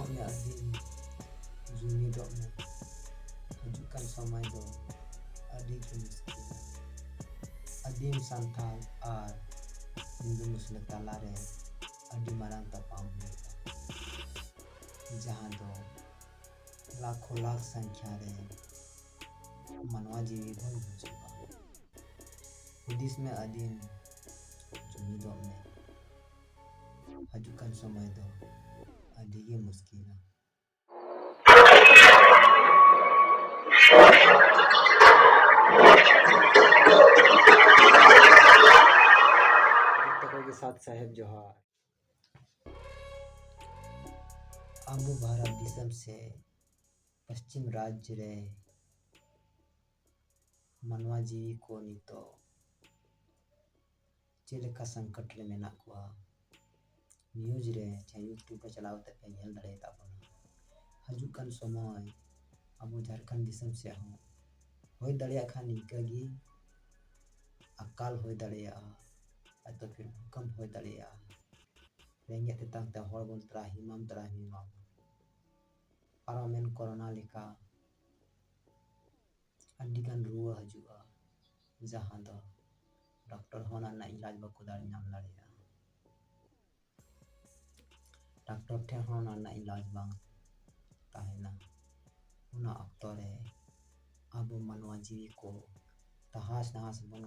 ᱥᱮᱱᱚᱜ ᱢᱮ ᱟᱹᱫᱤᱢ ᱡᱩᱢᱤᱫᱚᱜ ᱢᱮ, ᱦᱤᱡᱩᱜ ᱠᱟᱱ ᱥᱚᱢᱚᱭ ᱫᱚ ᱟᱹᱰᱤ ᱜᱮ ᱢᱩᱥᱠᱤᱞᱟ᱾ ᱟᱹᱫᱤᱢ ᱥᱟᱱᱛᱟᱲ ᱟᱨ ᱦᱤᱱᱫᱩ ᱢᱩᱥᱞᱟᱹ ᱛᱟᱞᱟᱨᱮ ᱟᱹᱰᱤ ᱢᱟᱨᱟᱝ ᱛᱟᱯᱟᱢ ᱦᱩᱭᱩᱜᱼᱟ, ᱡᱟᱦᱟᱸ ᱫᱚ ᱞᱟᱠᱷᱚ ᱞᱟᱠᱷ ᱥᱚᱝᱠᱷᱟ ᱨᱮ ᱢᱟᱱᱣᱟ ᱡᱤᱣᱤ ᱵᱚᱱ ᱜᱩᱡᱩᱜᱼᱟ᱾ ᱦᱩᱫᱤᱥ ᱢᱮ ᱟᱹᱫᱤᱢ ᱡᱩᱢᱤᱫᱚᱜ ᱢᱮ, ᱦᱤᱡᱩᱜ ᱠᱟᱱ ᱥᱚᱢᱚᱭ ᱫᱚ ᱟᱹᱰᱤ ᱜᱮ ᱢᱩᱥᱠᱤᱞᱟ᱾ जतो कोई के साथ साहेब जोहार। आबो भारत दिसम से पश्चिम राज्य रे मानवा जीवी को नितो चेलेका संकट रे मेना कोआ न्यूज रे चाहे यूट्यूब पे चलाओ ते पे नेल दाड़े ताबोना। हजूक कान समय आबो झारखंड दिसम से हो होय दाड़िया खान निकागी अकाल होय दाड़िया तो फिर भूकंप होय दाड़िया, रेंगे तेतांग ते हर बन त्राहिमाम पारमेन कोरोना लेका अड्डी गान रुआ हजुआ, जहां दो डॉक्टर होना ना इलाज बको दाड़ी नाम दाड़िया, डॉक्टर ठे होना ना इलाज बांग ताहेना। उना अक्तो रे आबो मानवा जीवी को तहास नहास बन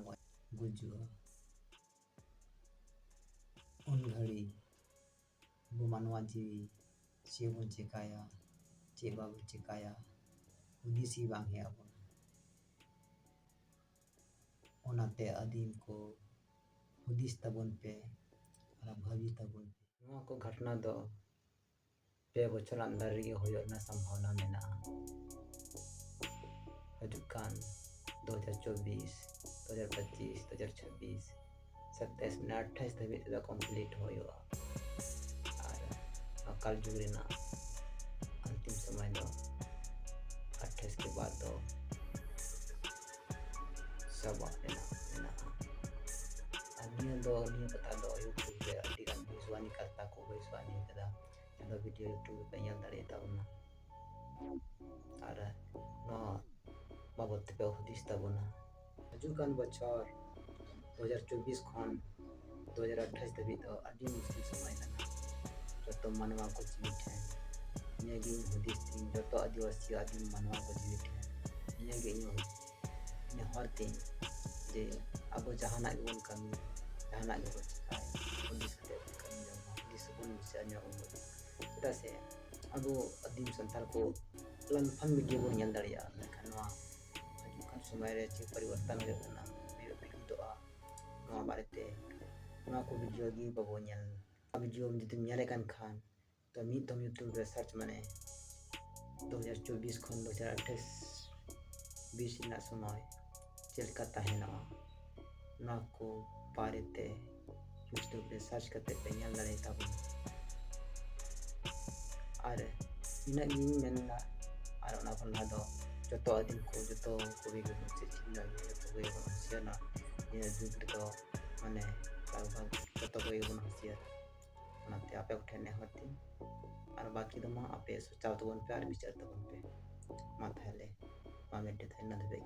गुजुआ। उन घड़ी वो मानवा जीवी चे बन चिकाया चे बाबू चिकाया हुदिस ही बांग है आबो। ओनाते आदिम को हुदिस तबन पे और भावी तबन पे नोआ को घटना दो पे बछर अंदर रे होयोना संभावना मेना। हजुकान 2024 2025 2026 27 मिनट 28 धबे दा कंप्लीट होयोआ। और अकाल जुग रेना अंतिम समय दो 28 के बाद दो सब मेना अन्य दो अन्य पता दो यूट्यूब पे अड्डी गान भविष्यवाणी करता को भविष्यवाणी कदा चलो वीडियो यूट्यूब पे ᱧᱮᱞ दाड़े ताबोना। और नो बाबत पे हुदिस ताबोना। हजुकान बछर 2024 खन 2028 धबी दो अड्डी मुश्किल समय कना जतो मानवा को जीवी ठे नेगी हुदिस थिंग जतो आदिवासी आदिम मानवा को जीवी ठे नेगी इन हरते जे अब जहाना गेबन कमी जहाना गेबन चिकाय हुदिस कते कमी जमा हुदिस बन से अन्य उमर चेदा से अब आदिम संताल को लनफन वीडियो बन ᱧᱮᱞ दाड़िया खानवा हजुकान समय रे चे परिवर्तन हो जाना भिदोआ नवा बारेते नवा को वीडियो गी बाबो ᱧᱮल वीडियो जुदि ᱧᱮᱞे कान खान तो मीत दम यूट्यूब रे सर्च माने 2024 खन 2028 20 ना समय चेलका ताहेना ना को बारेते यूट्यूब रे सर्च करते पे ᱧᱮल दाड़े ताबो। और इना गिन मेनना और ओना खन ला दो जतो आदिम को जतो कोबी को से चिन्ना जतो कोई को हसियाना ये जुग दो माने लगभग जतो कोई को हसिया ओनाते आपे को ठेने होती और बाकी दो मा आपे सोचाव तबन पे और विचार तबन पे मा थाले मा मेटे थैना देबे।